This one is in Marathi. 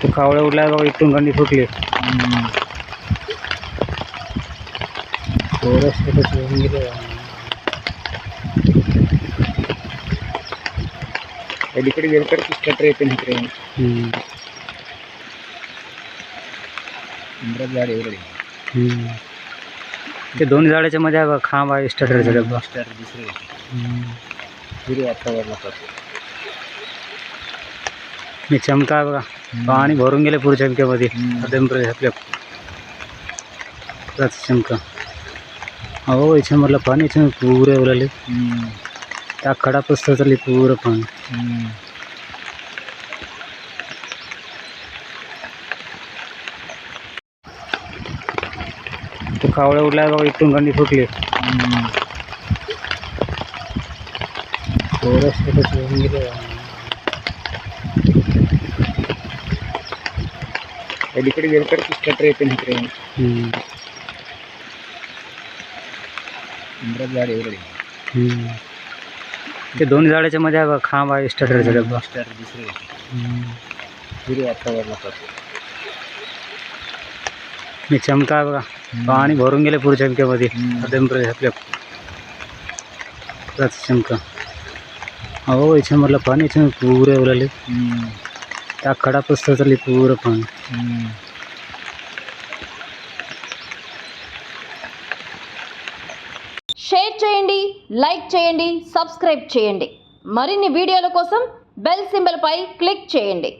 तो कावळा उडला बघा, इथून गंडी सुटली. अलीकडे गेलं तर पुष्कळ येते ना ट्रेन. झाड एवढे ते दोन्ही झाडाच्या मध्ये आहे बघा, खांब आहे स्टार्टरचा डब्बा. दुसरे वातावरणात मी चमका आहे बघा, पाणी भरून गेले पुढे चमक्यामध्ये. आपल्या चमका हो, याच्यामधलं पाणी याच्यामध्ये पुरे उरले. त्या खडा पुस्तक चालली पुरं पाणी. तो कावळा उडला बघा, इथून गंडी सुटली. अलीकडे गेलं तर पुष्कळ येते ना ट्रेन. झाड एवढे ते दोन्ही झाडाच्या मध्ये आहे बघा, खांब आहे स्टार्टरचा डब्बा. दुसरे वातावरणात मी चमका आहे बघा, पाणी भरून गेले पुढे चमक्यामध्ये. आपल्या चमका हो, याच्यामधलं पाणी याच्यामध्ये पुरे उरले. त्या खडा पुस्तक चालली पुरं पाणी. షేర్ చేయండి, లైక్ చేయండి, సబ్స్క్రైబ్ చేయండి. మరిన్ని వీడియోల కోసం బెల్ సింబల్ పై క్లిక్ చేయండి.